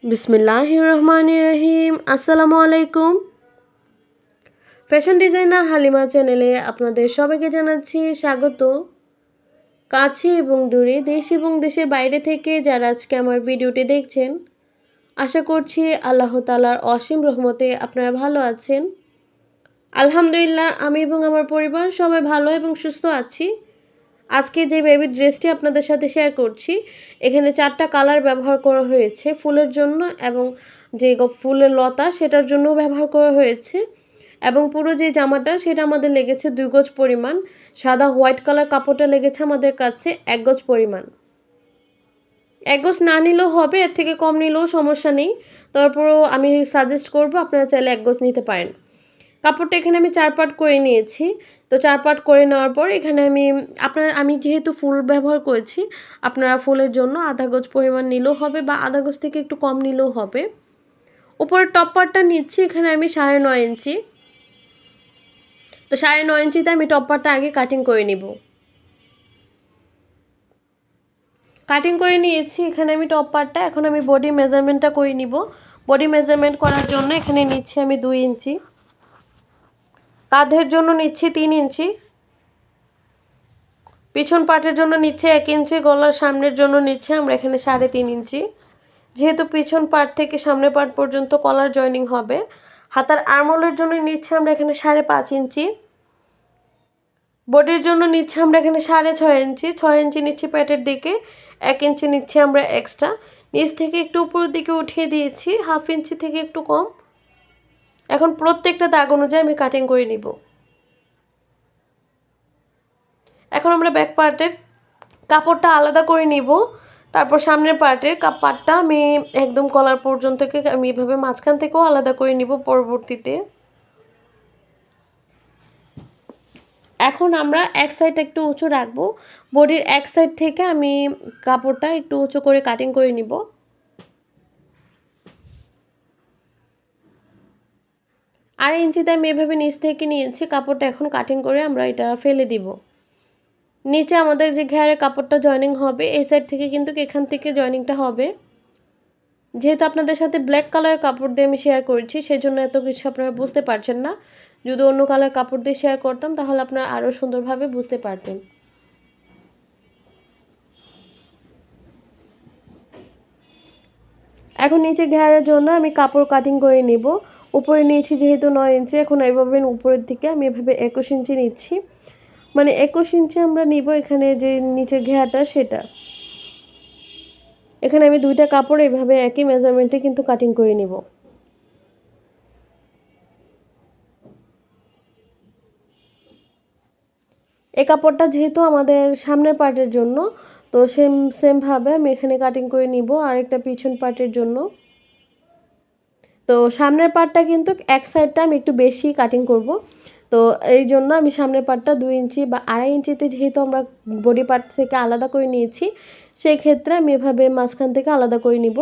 বিসমিল্লাহির রহমানির রহিম। আসসালামু আলাইকুম। ফ্যাশন ডিজাইনার হালিমা চ্যানেলে আপনাদের সবাইকে জানাচ্ছি স্বাগত। কাছে এবং দূরে, দেশ এবং দেশের বাইরে থেকে যারা আজকে আমার ভিডিওটি দেখছেন, আশা করছি আল্লাহ তাআলার অসীম রহমতে আপনারা ভালো আছেন। আলহামদুলিল্লাহ, আমি এবং আমার পরিবার সবাই ভালো এবং সুস্থ আছি। আজকে যে বেবি ড্রেসটি আপনাদের সাথে শেয়ার করছি, এখানে 4টা কালার ব্যবহার করা হয়েছে ফুলের জন্য, এবং যে ফুলের লতা সেটার জন্যও ব্যবহার করা হয়েছে। এবং পুরো যে জামাটা সেটা আমাদের লেগেছে 2 গজ পরিমাণ। সাদা হোয়াইট কালার কাপড়টা লেগেছে আমাদের কাছে 1 গজ পরিমাণ। 1 গজ না নিলেও হবে, এর থেকে কম নিলেও সমস্যা নেই। তারপরেও আমি সাজেস্ট করব আপনারা চাইলে 1 গজ নিতে পারেন। কাপড়টা এখানে আমি 4 পার্ট করে নিয়েছি। তো 4 পার্ট করে নেওয়ার পর এখানে আমি যেহেতু ফুল ব্যবহার করেছি, আপনারা ফুলের জন্য আধা গজ পরিমাণ নিলেও হবে বা আধা গজ থেকে একটু কম নিলেও হবে। উপরের টপ পার্টটা নিচ্ছি এখানে আমি 9.5 ইঞ্চি। তো 9.5 ইঞ্চিতে আমি টপ পার্টটা আগে কাটিং করে নিব। কাটিং করে নিয়েছি এখানে আমি টপ পার্টটা। এখন আমি বডি মেজারমেন্টটা করে নিব। বডি মেজারমেন্ট করার জন্য এখানে নিচ্ছি আমি 2 ইঞ্চি। কাঁধের জন্য নিচ্ছি 3 ইঞ্চি। পিছন পার্টের জন্য নিচ্ছে 1 ইঞ্চি, গলার সামনের জন্য নিচ্ছে আমরা এখানে 3.5 ইঞ্চি। যেহেতু পিছন পার্ট থেকে সামনের পার্ট পর্যন্ত কলার জয়েনিং হবে, হাতার আর্মহোলের জন্য নিচ্ছে আমরা এখানে 5.5 ইঞ্চি। বডির জন্য নিচ্ছে আমরা এখানে 6.5 ইঞ্চি। 6 ইঞ্চি নিচ্ছি প্যাটের দিকে, 1 ইঞ্চি নিচ্ছি আমরা এক্সট্রা। নিচ থেকে একটু উপরের দিকে উঠিয়ে দিয়েছি, 1/2 ইঞ্চি থেকে একটু কম। এখন প্রত্যেকটা দাগ অনুযায়ী আমি কাটিং করে নিব। এখন আমরা ব্যাক পার্টের কাপড়টা আলাদা করে নিব। তারপর সামনের পার্টের পার্টটা আমি একদম কলার পর্যন্ত আমি এভাবে মাঝখান থেকেও আলাদা করে নিব পরবর্তীতে। এখন আমরা এক সাইড একটু উঁচু রাখবো। বডির এক সাইড থেকে আমি কাপড়টা একটু উঁচু করে কাটিং করে নিব। আড়াই ইঞ্চিতে আমি এভাবে নিচ থেকে নিয়েছি কাপড়টা। এখন কাটিং করে আমরা এটা ফেলে দিব। নিচে আমাদের যে ঘেরের কাপড়টা জয়েনিং হবে, এই সাইড থেকে কিন্তু এখান থেকে জয়েনিংটা হবে। যেহেতু আপনাদের সাথে ব্ল্যাক কালারের কাপড় দিয়ে আমি শেয়ার করছি, সেজন্য এত কিছু আপনারা বুঝতে পারছেন না। যদি অন্য কালার কাপড় দিয়ে শেয়ার করতাম তাহলে আপনারা আরও সুন্দরভাবে বুঝতে পারতেন। এখন নিচে ঘেরের জন্য আমি কাপড় কাটিং করে নিব। উপরে নিয়েছি যেহেতু 9 ইঞ্চি, এখন এইভাবে উপরের দিকে আমি এভাবে 21 ইঞ্চি নিচ্ছি। মানে 21 ইঞ্চি আমরা নিব এখানে যে নিচে ঘেরটা সেটা। এখানে আমি 2টা কাপড় এভাবে একই মেজারমেন্টে কিন্তু কাটিং করে নিব। এই কাপড়টা যেহেতু আমাদের সামনের পার্টের জন্য, তো সেমভাবে আমি এখানে কাটিং করে নিব আরেকটা পিছন পার্টের জন্য। তো সামনের পার্টটা কিন্তু এক সাইডটা আমি একটু বেশি কাটিং করব। তো এই জন্য আমি সামনের পার্টটা 2 ইঞ্চি বা 2.5 ইঞ্চিতে যেহেতু আমরা বডি পার্ট থেকে আলাদা করে নিয়েছি, সেই ক্ষেত্রে আমি এভাবে মাঝখান থেকে আলাদা করে নিব।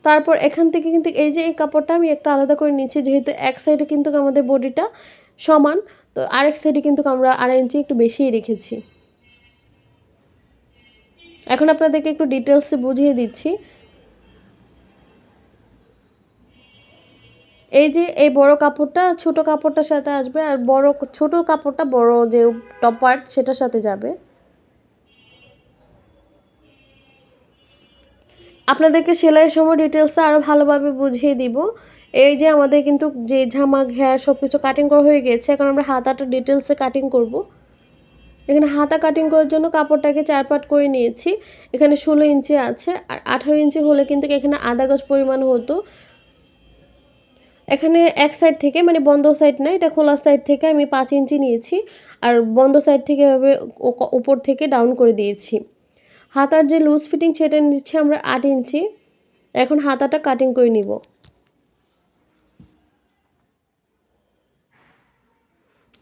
তারপর এখান থেকে কিন্তু এই যে এই কাপড়টা আমি একটা আলাদা করে নিচ্ছি, যেহেতু এক সাইডে কিন্তু আমাদের বডিটা সমান, তো আরেক সাইডে কিন্তু আমরা 2.5 ইঞ্চি একটু বেশিই রেখেছি। এখন আপনাদেরকে একটু ডিটেলসে বুঝিয়ে দিচ্ছি। এই যে এই বড় কাপড়টা ছোট কাপড়টার সাথে আসবে, আর ছোট কাপড়টা বড় যে টপ পার্ট সেটার সাথে যাবে। আপনাদেরকে সেলাইয়ের সময় ডিটেলসে আরও ভালোভাবে বুঝিয়ে দিব। এই যে আমাদের কিন্তু যে জামা ঘের সব কিছু কাটিং করা হয়ে গেছে, এখন আমরা হাতাটা ডিটেলসে কাটিং করব। এখানে হাতা কাটিং করার জন্য কাপড়টাকে 4 পার্ট করে নিয়েছি। এখানে 16 ইঞ্চি আছে, আর 18 ইঞ্চি হলে কিন্তু এখানে আধা গজ পরিমাণ হতো। এখানে এক সাইড থেকে, মানে বন্ধ সাইড না, এটা খোলা সাইড থেকে আমি 5 ইঞ্চি নিয়েছি, আর বন্ধ সাইড থেকে এভাবে উপর থেকে ডাউন করে দিয়েছি। হাতার যে লুজ ফিটিং সেটা নিচ্ছি আমরা 8 ইঞ্চি। এখন হাতাটা কাটিং করে নিব।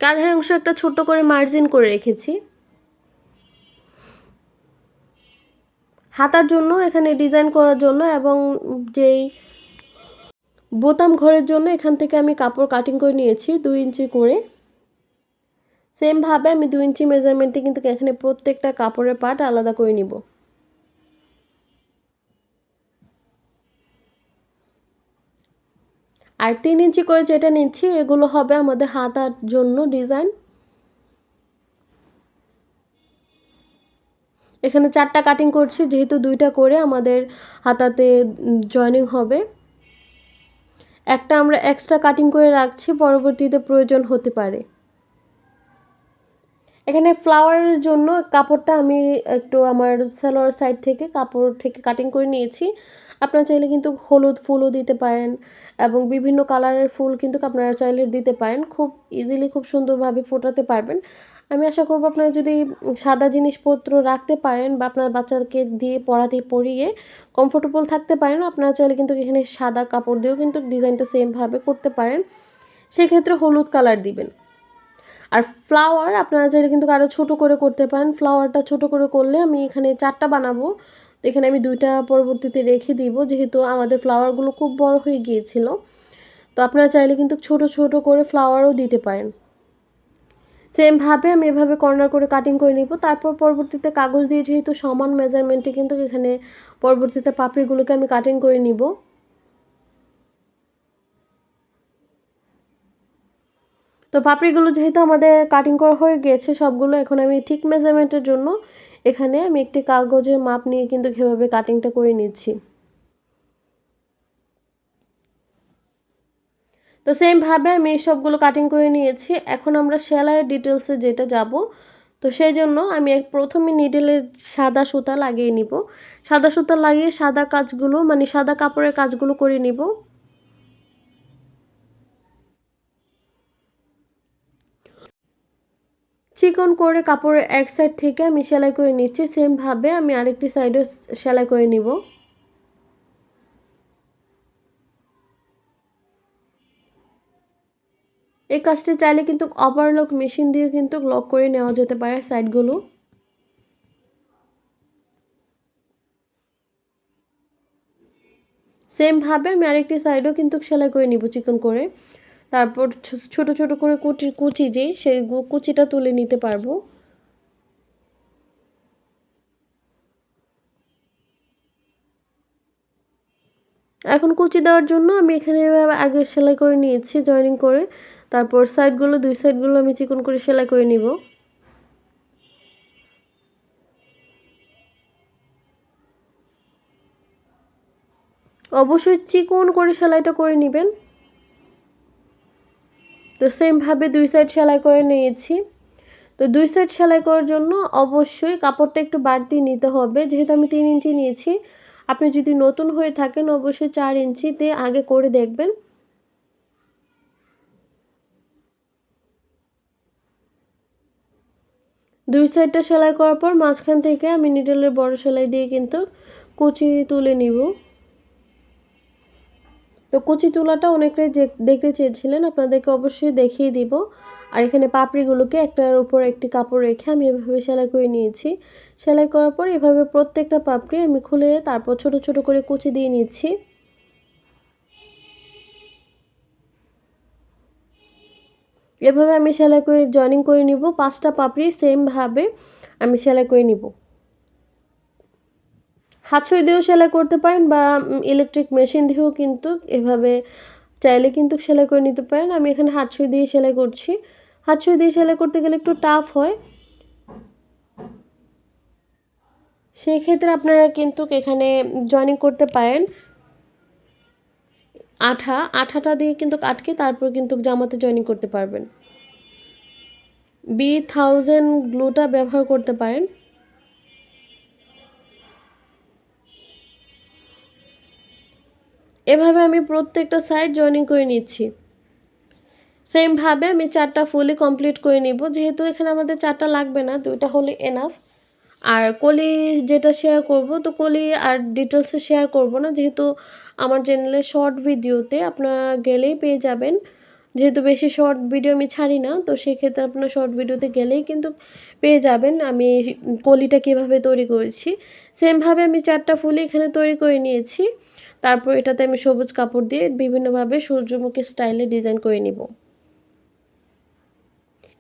কাঁধের অংশ একটা ছোট্ট করে মার্জিন করে রেখেছি। হাতার জন্য এখানে ডিজাইন করার জন্য এবং যেই বোতাম ঘরের জন্য এখান থেকে আমি কাপড় কাটিং করে নিয়েছি 2 ইঞ্চি করে। সেমভাবে আমি 2 ইঞ্চি মেজারমেন্টে কিন্তু এখানে প্রত্যেকটা কাপড়ের পার্ট আলাদা করে নিব। আর 3 ইঞ্চি করে যেটা নিচ্ছি এগুলো হবে আমাদের হাতার জন্য ডিজাইন। এখানে 4টা কাটিং করছি যেহেতু 2টা করে আমাদের হাতাতে জয়েনিং হবে। একটা আমরা এক্সট্রা কাটিং করে রাখছি, পরবর্তীতে প্রয়োজন হতে পারে। এখানে ফ্লাওয়ারের জন্য কাপড়টা আমি একটু আমার সালোয়ার সাইড থেকে কাপড় থেকে কাটিং করে নিয়েছি। আপনারা চাইলে কিন্তু হলুদ ফুলও দিতে পারেন এবং বিভিন্ন কালারের ফুল কিন্তু আপনারা চাইলে দিতে পারেন। খুব ইজিলি খুব সুন্দরভাবে ফোটাতে পারবেন। আমি আশা করব আপনারা যদি সাদা জিনিসপত্র রাখতে পারেন বা আপনার বাচ্চাকে দিয়ে পরিয়ে কমফোর্টেবল থাকতে পারেন, আপনারা চাইলে কিন্তু এখানে সাদা কাপড় দিয়েও কিন্তু ডিজাইনটা সেমভাবে করতে পারেন। সেক্ষেত্রে হলুদ কালার দিবেন। আর ফ্লাওয়ার আপনারা চাইলে কিন্তু আরও ছোটো করে করতে পারেন। ফ্লাওয়ারটা ছোটো করে করলে আমি এখানে 4টা বানাবো, তো এখানে আমি 2টা পরবর্তীতে রেখে দিব যেহেতু আমাদের ফ্লাওয়ারগুলো খুব বড় হয়ে গিয়েছিল। তো আপনারা চাইলে কিন্তু ছোট ছোট করে ফ্লাওয়ারও দিতে পারেন। সেমভাবে আমি এভাবে কর্নার করে কাটিং করে নিব। তারপর পরবর্তীতে কাগজ দিয়ে যেহেতু সমান মেজারমেন্টে কিন্তু এখানে পরবর্তীতে পাপড়িগুলোকে আমি কাটিং করে নিব। তো পাপড়িগুলো যেহেতু আমাদের কাটিং করা হয়ে গিয়েছে সবগুলো, এখন আমি ঠিক মেজারমেন্টের জন্য এখানে আমি একটি কাগজের মাপ নিয়ে কিন্তু এভাবে কাটিংটা করে নিচ্ছি। তো সেমভাবে আমি সবগুলো কাটিং করে নিয়েছি। এখন আমরা সেলাইয়ের ডিটেলসে যেটা যাব, তো সেই জন্য আমি প্রথমে নিডেলের সাদা সুতা লাগিয়ে নিব। সাদা সুতা লাগিয়ে সাদা কাজগুলো মানে সাদা কাপড়ের কাজগুলো করে নিব। চিকন করে কাপড়ের এক সাইড থেকে আমি সেলাই করে নিচ্ছি। সেমভাবে আমি আরেকটি সাইডও সেলাই করে নিব। এই কাজটি চাইলে কিন্তু ওভারলক মেশিন দিয়ে কিন্তু লক করে নেওয়া যেতে পারে সাইডগুলো। সেমভাবে আমি আরেকটি সাইডও কিন্তু সেলাই করে নিব চিকন করে। তারপর ছোট ছোট করে কুচি যে সেই কুচিটা তুলে নিতে পারবো। এখন কুচি দেওয়ার জন্য আমি এখানে আগে সেলাই করে নিয়েছি জয়েনিং করে। তারপর সাইডগুলো 2 সাইডগুলো আমি চিকন করে সেলাই করে নিব। অবশ্যই চিকন করে সেলাইটা করে নেবেন। তো সেমভাবে 2 সাইড সেলাই করে নিয়েছি। তো 2 সাইড সেলাই করার জন্য অবশ্যই কাপড়টা একটু বাড়তি নিতে হবে। যেহেতু আমি 3 ইঞ্চি নিয়েছি, আপনি যদি নতুন হয়ে থাকেন অবশ্যই 4 ইঞ্চিতে আগে করে দেখবেন। 2 সাইডটা সেলাই করার পর মাঝখান থেকে আমি নিডলের বড় সেলাই দিয়ে কিন্তু কুচি তুলে নিব। তো কুচি তোলাটা অনেকটাই দেখতে চেয়েছিলেন, আপনাদেরকে অবশ্যই দেখিয়ে দিব। আর এখানে পাপড়িগুলোকে একটার উপর একটি কাপড় রেখে আমি এভাবে সেলাই করে নিয়েছি। সেলাই করার পর এভাবে প্রত্যেকটা পাপড়ি আমি খুলে তারপর ছোট ছোট করে কুচি দিয়ে নিচ্ছি। এভাবে আমি সেলাই করে জয়েনিং করে নিব। 5টা পাপড়ি সেমভাবে আমি সেলাই করে নিব। হাত সুই দিয়েও সেলাই করতে পারেন বা ইলেকট্রিক মেশিন দিয়েও কিন্তু এভাবে চাইলে কিন্তু সেলাই করে নিতে পারেন। আমি এখানে হাত সুই দিয়ে সেলাই করছি। হাত সুই দিয়ে সেলাই করতে গেলে একটু টাফ হয়। সেই ক্ষেত্রে আপনারা কিন্তু এখানে জয়েনিং করতে পারেন। আঠাটা দিয়ে কিন্তু আটকে তারপর কিন্তু জামাতে জয়েনিং করতে পারবেন। B1000 গ্লুটা ব্যবহার করতে পারেন। এভাবে আমি প্রত্যেকটা সাইড জয়েনিং করে নিচ্ছি। সেমভাবে আমি 4টা ফুলই কমপ্লিট করে নিব। যেহেতু এখানে আমাদের 4টা লাগবে না, 2টা হলে এনাফ। আর কলি যেটা শেয়ার করব, তো কলি আর ডিটেলসে শেয়ার করব না যেহেতু আমার চ্যানেলে শর্ট ভিডিওতে আপনারা গেলেই পেয়ে যাবেন। যেহেতু বেশি শর্ট ভিডিও আমি ছাড়ি না, তো সেক্ষেত্রে আপনার শর্ট ভিডিওতে গেলেই কিন্তু পেয়ে যাবেন আমি কলিটা কীভাবে তৈরি করেছি। সেমভাবে আমি 4টা ফুলই এখানে তৈরি করে নিয়েছি। তারপর এটাতে আমি সবুজ কাপড় দিয়ে বিভিন্নভাবে সূর্যমুখী স্টাইলে ডিজাইন করে নিব।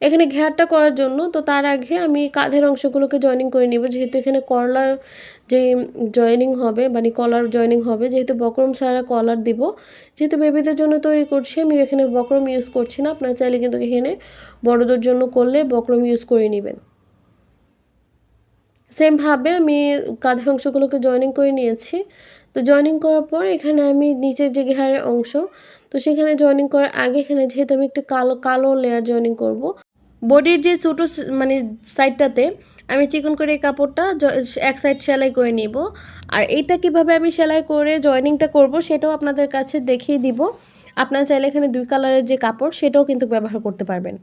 এখানে ঘেরটা করার জন্য তো তার আগে আমি কাঁধের অংশগুলোকে জয়েনিং করে নিব, যেহেতু এখানে কলার যে জয়েনিং হবে মানে কলার জয়েনিং হবে, যেহেতু বক্রম ছাড়া কলার দিব, যেহেতু বেবিদের জন্য তৈরি করছি আমি এখানে বক্রম ইউজ করছি না। আপনারা চাইলে কিন্তু এখানে বড়দের জন্য করলে বক্রম ইউজ করে নেবেন। সেমভাবে আমি কাঁধের অংশগুলোকে জয়েনিং করে নিয়েছি। তো জয়েনিং করার পর এখানে আমি নিচের যে ঘেরের অংশ, তো সেখানে জয়েনিং করার আগে এখানে যেহেতু আমি একটু কালো কালো লেয়ার জয়েনিং করব, বডির যে ছোটো মানে সাইডটাতে আমি চিকন করে এই কাপড়টা এক সাইড সেলাই করে নিব। আর এইটা কিভাবে আমি সেলাই করে জয়েনিংটা করব সেটাও আপনাদের কাছে দেখিয়ে দিব। আপনারা চাইলে এখানে 2 কালারের যে কাপড় সেটাও কিন্তু ব্যবহার করতে পারবেন।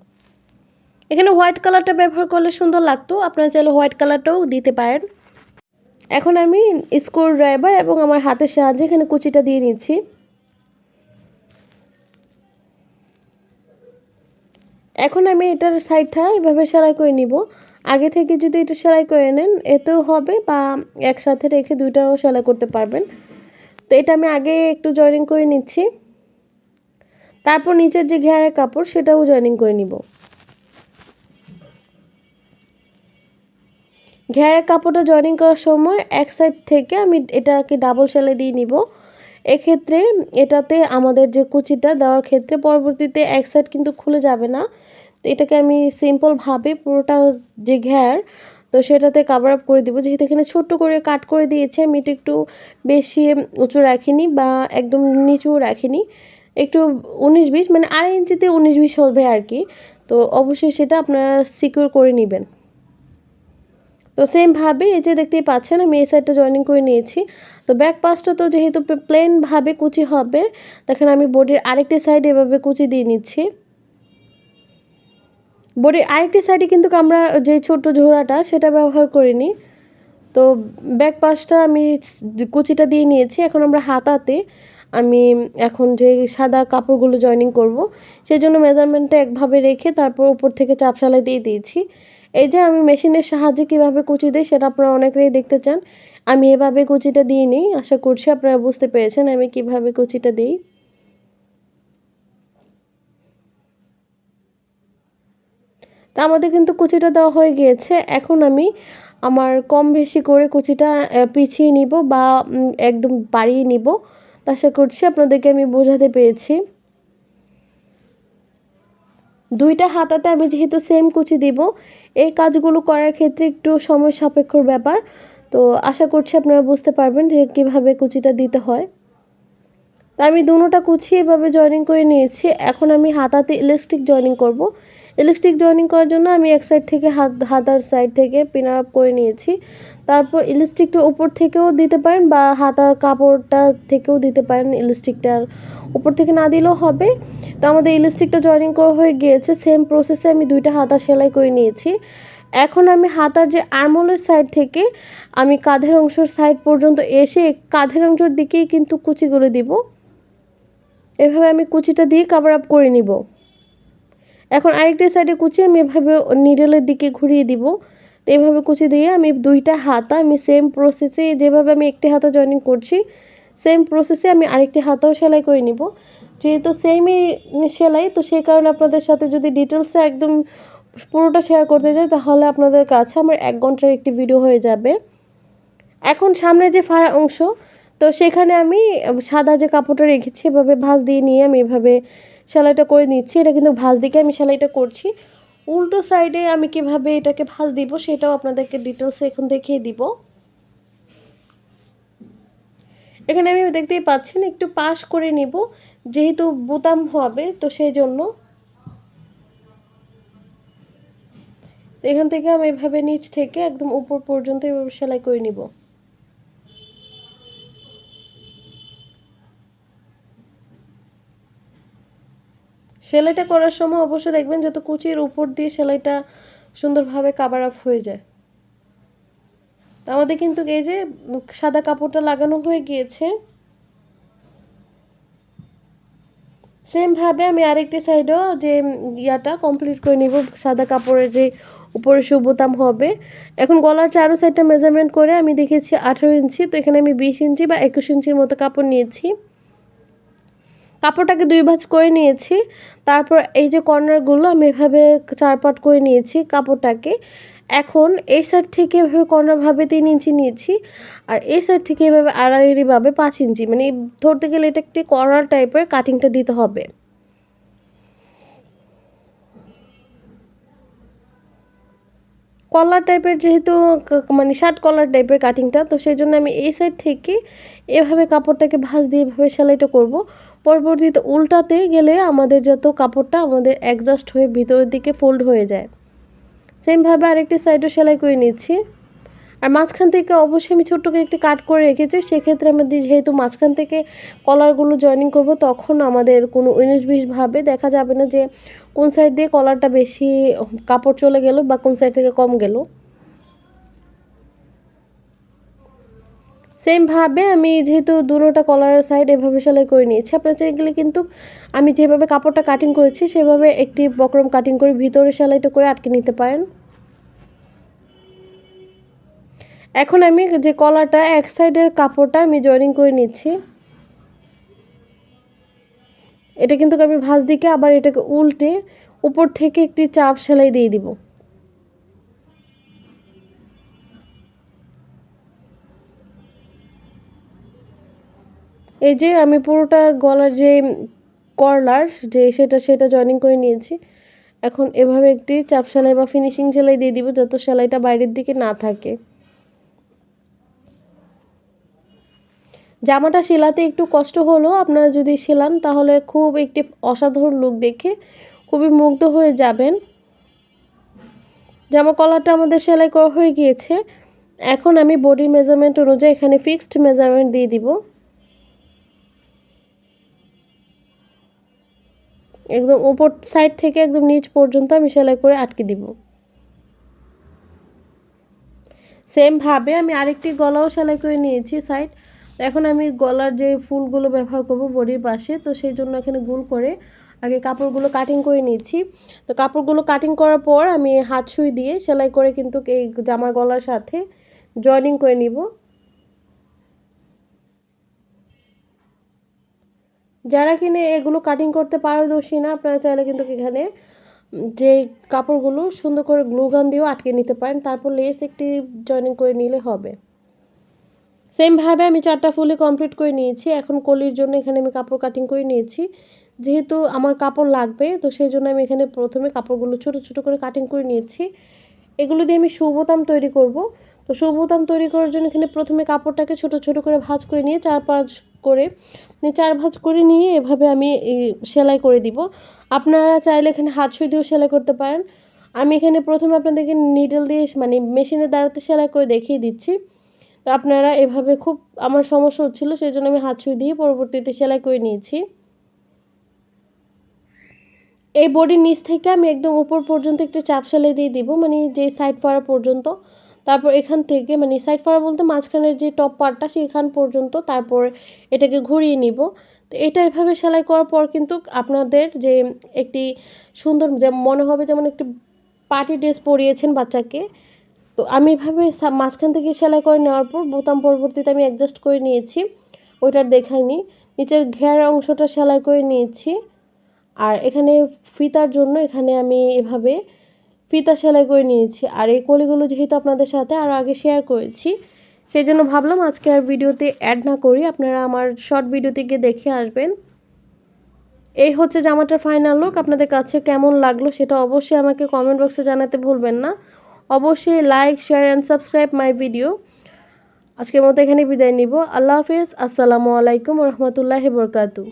এখানে হোয়াইট কালারটা ব্যবহার করলে সুন্দর লাগতো, আপনারা চাইলে হোয়াইট কালারটাও দিতে পারেন। এখন আমি স্ক্রু ড্রাইভার এবং আমার হাতের সাহায্যে এখানে কুচিটা দিয়ে নিচ্ছি। এখন আমি এটার সাইডটা এভাবে সেলাই করে নিব। আগে থেকে যদি এটা সেলাই করে নেন এতেও হবে, বা একসাথে রেখে দুইটাও সেলাই করতে পারবেন। তো এটা আমি আগে একটু জয়েনিং করে নিচ্ছি, তারপর নিচের যে ঘেরের কাপড় সেটাও জয়েনিং করে নিব। ঘেরের কাপড়টা জয়েনিং করার সময় এক সাইড থেকে আমি এটাকে ডাবল সেলাই দিয়ে নিব। এক্ষেত্রে এটাতে আমাদের যে কুচিটা দেওয়ার ক্ষেত্রে পরবর্তীতে এক সাইড কিন্তু খুলে যাবে না। তো এটাকে আমি সিম্পলভাবে পুরোটা যে ঘের, তো সেটাতে কাভার আপ করে দিব। যেহেতু এখানে ছোট্ট করে কাট করে দিয়েছি, আমি এটা একটু বেশি উঁচু রাখিনি বা একদম নিচুও রাখিনি, একটু 19-20 মানে 2.5 ইঞ্চিতে 19-20 হবে আর কি। তো অবশ্যই সেটা আপনারা সিকিউর করে নেবেন। তো সেমভাবে এই যে দেখতেই পাচ্ছেন আমি এই সাইডটা জয়েনিং করে নিয়েছি। তো ব্যাক পাশটা তো যেহেতু প্লেনভাবে কুচি হবে, দেখেন আমি বডির আরেকটি সাইড এভাবে কুচি দিয়ে নিচ্ছি। বডির আরেকটি সাইডে কিন্তু আমরা যে ছোট ঝোড়াটা সেটা ব্যবহার করিনি। তো ব্যাক পাশটা আমি কুচিটা দিয়ে নিয়েছি। এখন আমরা হাতাতে আমি এখন যে সাদা কাপড়গুলো জয়েনিং করব, সেই জন্য মেজারমেন্টটা একভাবে রেখে তারপর উপর থেকে চাপ সেলাই দিয়ে দিয়েছি। এই যে আমি মেশিনের সাহায্যে কিভাবে কুচি দিই সেটা আপনারা অনেকেই দেখতে চান। আমি এভাবে কুচিটা দিয়ে নিই। আশা করছি আপনারা বুঝতে পেরেছেন আমি কিভাবে কুচিটা দিই। তা আমাদের কিন্তু কুচিটা দেওয়া হয়ে গিয়েছে। এখন আমি আমার কম বেশি করে কুচিটা পিছিয়ে নিব বা একদম বাড়িয়ে নিব। তো আশা করছি আপনাদেরকে আমি বোঝাতে পেরেছি। 2টা হাতাতে আমি যেহেতু সেম কুচি দিব, এই কাজগুলো করার ক্ষেত্রে একটু সময় সাপেক্ষর ব্যাপার। তো আশা করছি আপনারা বুঝতে পারবেন যে কীভাবে কুচিটা দিতে হয়। তা আমি দুটোটা কুচি এভাবে জয়েনিং করে নিয়েছি। এখন আমি হাতাতে ইলাস্টিক জয়েনিং করব। ইলাস্টিক জয়েনিং করার জন্য আমি এক সাইড থেকে হাতার সাইড থেকে পিনার আপ করে নিয়েছি। তারপর ইলাস্টিকটা উপর থেকেও দিতে পারেন বা হাতার কাপড়টা থেকেও দিতে পারেন, ইলাস্টিকটার উপর থেকে না দিলেও হবে। তো আমাদের ইলাস্টিকটা জয়েনিং করা হয়ে গিয়েছে। সেম প্রসেসে আমি 2টা হাতা সেলাই করে নিয়েছি। এখন আমি হাতার যে আর্মহোলের সাইড থেকে আমি কাঁধের অংশের সাইড পর্যন্ত এসে কাঁধের অংশের দিকেই কিন্তু কুচিগুলো দিব। এভাবে আমি কুচিটা দিয়ে কভার আপ করে নিব। এখন আরেকটা সাইডে কুচি আমি এভাবে নিডলের দিকে ঘুরিয়ে দিব। তো এভাবে কুচি দিয়ে আমি 2টা হাতা আমি সেম প্রসেসে যেভাবে আমি একটি হাতা জয়েনিং করছি, সেম প্রসেসে আমি আরেকটি হাতাও সেলাই করে নিব। যেহেতু সেমই সেলাই, তো সেই কারণে আপনাদের সাথে যদি ডিটেলসে একদম পুরোটা শেয়ার করতে যাই তাহলে আপনাদের কাছে আমার 1 ঘন্টার একটি ভিডিও হয়ে যাবে। এখন সামনে যে ফাড়া অংশ, তো সেখানে আমি সাদা যে কাপড়টা রেখেছি এভাবে ভাঁজ দিয়ে নিয়ে আমি এভাবে সেলাইটা করে নিচ্ছি। এটা কিন্তু ভাঁজ দিকে আমি সেলাইটা করছি। উল্টো সাইডে আমি কিভাবে এটাকে ভাঁজ দিব সেটাও আপনাদেরকে ডিটেলসে এখন দেখিয়ে দিব। এখানে আমি দেখতেই পাচ্ছেন একটু পাশ করে নিব, যেহেতু বোতাম হবে তো সেই জন্য। এখান থেকে আমি এভাবে নিচ থেকে একদম উপর পর্যন্ত এভাবে সেলাই করে নিব। সেলাইটা করার সময় অবশ্যই দেখবেন যাতে কুচির উপর দিয়ে সেলাইটা সুন্দরভাবে কভার আপ হয়ে যায়। তো আমাদের কিন্তু এই যে সাদা কাপড়টা লাগানো হয়ে গিয়েছে। সেমভাবে আমি আরেকটি সাইডেও যে ইয়াটা কমপ্লিট করে নিব, সাদা কাপড়ের যে উপরে বোতাম হবে। এখন গলার চারো সাইডটা মেজারমেন্ট করে আমি দেখেছি 18 ইঞ্চি, তো এখানে আমি 20 ইঞ্চি বা 21 ইঞ্চির মতো কাপড় নিয়েছি। কাপড়টাকে 2 ভাঁজ করে নিয়েছি। তারপর এই যে কর্নারগুলো আমি এভাবে 4 পাট করে নিয়েছি কাপড়টাকে। এখন এই সাইড থেকে এভাবে কর্নারভাবে 3 ইঞ্চি নিয়েছি। আর এই সাইড থেকে এভাবে আড়াআড়িভাবে 5 ইঞ্চি, মানে ধরতে গেলে এটা একটি কর্নার টাইপের কাটিংটা দিতে হবে। কলার টাইপের যেহেতু মানে শার্ট কলার টাইপের কাটিংটা, তো সেজন্য আমি এই সাইড থেকে এভাবে কাপড়টাকে ভাঁজ দিয়ে এভাবে সেলাইটা করব। পরবর্তীতে উল্টাতে গেলে আমাদের যত কাপড়টা আমাদের অ্যাডজাস্ট হয়ে ভিতরের দিকে ফোল্ড হয়ে যায়। সেমভাবে আরেকটি সাইডও সেলাই করে নিচ্ছি। আর মাঝখান থেকে অবশ্যই আমি ছোট্ট করে একটি কাট করে রেখেছি। সেক্ষেত্রে আমাদের যেহেতু মাঝখান থেকে কলারগুলো জয়েনিং করব, তখন আমাদের কোনো 19-20 ভাবে দেখা যাবে না যে কোন সাইড দিয়ে কলারটা বেশি কাপড় চলে গেল বা কোন সাইড থেকে কম গেল। সেমভাবে আমি যেহেতু দুটোটা কলারের সাইড এভাবে সেলাই করে নিয়েছি, আপনারা চাইলে কিন্তু আমি যেভাবে কাপড়টা কাটিং করেছি সেভাবে একটি বক্রম কাটিং করে ভিতরে সেলাইটা করে আটকে নিতে পারেন। এখন আমি যে কলারটা এক সাইডের কাপড়টা আমি জয়েনিং করে নিচ্ছি। এটা কিন্তু আমি ভাঁজ দিকে আবার এটাকে উল্টে উপর থেকে একটি চাপ সেলাই দিয়ে দিব। এই যে আমি পুরোটা গলার যে কর্নার যে সেটা জয়েনিং করে নিয়েছি। এখন এভাবে একটি চাপ সেলাই বা ফিনিশিং সেলাই দিয়ে দিব যাতে সেলাইটা বাইরের দিকে না থাকে। জামাটা সেলাতে একটু কষ্ট হলেও আপনারা যদি সেলান তাহলে খুব একটি অসাধারণ লুক দেখে খুবই মুগ্ধ হয়ে যাবেন। জামা কলারটা আমাদের সেলাই করা হয়ে গিয়েছে। এখন আমি বডির মেজারমেন্ট অনুযায়ী এখানে ফিক্সড মেজারমেন্ট দিয়ে দিব। একদম উপর সাইড থেকে একদম নিচ পর্যন্ত আমি সেলাই করে আটকে দিব। সেমভাবে আমি আরেকটি গলাও সেলাই করে নিয়েছি সাইড। এখন আমি গলার যে ফুলগুলো ব্যবহার করব বডির পাশে, তো সেই জন্য এখানে গোল করে আগে কাপড়গুলো কাটিং করে নিয়েছি। তো কাপড়গুলো কাটিং করার পর আমি হাত সুই দিয়ে সেলাই করে কিন্তু এই জামার গলার সাথে জয়েনিং করে নিব। যারা কিনে এগুলো কাটিং করতে পারদর্শী না, আপনারা চাইলে কিন্তু এখানে যে কাপড়গুলো সুন্দর করে গ্লু গান দিয়েও আটকে নিতে পারেন, তারপর লেস একটি জয়েনিং করে নিলে হবে। সেমভাবে আমি 4টা ফুলই কমপ্লিট করে নিয়েছি। এখন কলির জন্য এখানে আমি কাপড় কাটিং করে নিয়েছি। যেহেতু আমার কাপড় লাগবে, তো সেই জন্য আমি এখানে প্রথমে কাপড়গুলো ছোট ছোট করে কাটিং করে নিয়েছি। এগুলো দিয়ে আমি শুঁ বোতাম তৈরি করব। তো শুঁ বোতাম তৈরি করার জন্য এখানে প্রথমে কাপড়টাকে ছোট ছোট করে ভাঁজ করে নিয়ে 4-5 করে, মানে 4 ভাঁজ করে নিয়ে এভাবে আমি সেলাই করে দিব। আপনারা চাইলে এখানে হাত সুই দিয়েও সেলাই করতে পারেন। আমি এখানে প্রথমে আপনাদেরকে নিডল দিয়ে মানে মেশিনের দ্বারাতে সেলাই করে দেখিয়ে দিচ্ছি। তো আপনারা এভাবে খুব আমার সমস্যা হচ্ছিলো, সেই জন্য আমি হাত সুই দিয়ে পরবর্তীতে সেলাই করে নিয়েছি। এই বডির নিচ থেকে আমি একদম উপর পর্যন্ত একটি চাপ সেলাই দিয়ে দিব, মানে যে সাইড ফাড়া পর্যন্ত। তারপর এখান থেকে মানে সাইড ফাড়া বলতে মাঝখানের যে টপ পার্টটা সেখান পর্যন্ত, তারপর এটাকে ঘুরিয়ে নিব। তো এটা এভাবে সেলাই করার পর কিন্তু আপনাদের যে একটি সুন্দর যে মনে হবে যেমন একটি পার্টি ড্রেস পরিয়েছেন বাচ্চাকে। তো আমি এভাবে মাঝখান থেকে সেলাই করে নেওয়ার পর বোতাম পরবর্তীতে আমি অ্যাডজাস্ট করে নিয়েছি, ওইটার দেখাইনি। নিচের ঘের অংশটা সেলাই করে নিয়েছি। আর এখানে ফিতার জন্য এখানে আমি এভাবে ফিতা সেলাই করে নিয়েছি। আর এই কলিগুলো যেহেতু আপনাদের সাথে আরও আগে শেয়ার করেছি, সেই জন্য ভাবলাম আজকে আর ভিডিওতে অ্যাড না করি, আপনারা আমার শর্ট ভিডিওতে গিয়ে দেখে আসবেন। এই হচ্ছে জামাটার ফাইনাল লুক। আপনাদের কাছে কেমন লাগলো সেটা অবশ্যই আমাকে কমেন্ট বক্সে জানাতে ভুলবেন না। অবশ্যই like, share and subscribe my video. আজকের মতো এখানে বিদায় নিব। আল্লাহ হাফেজ। আসসালামু আলাইকুম রহমতুল্লাহি বরকাতু।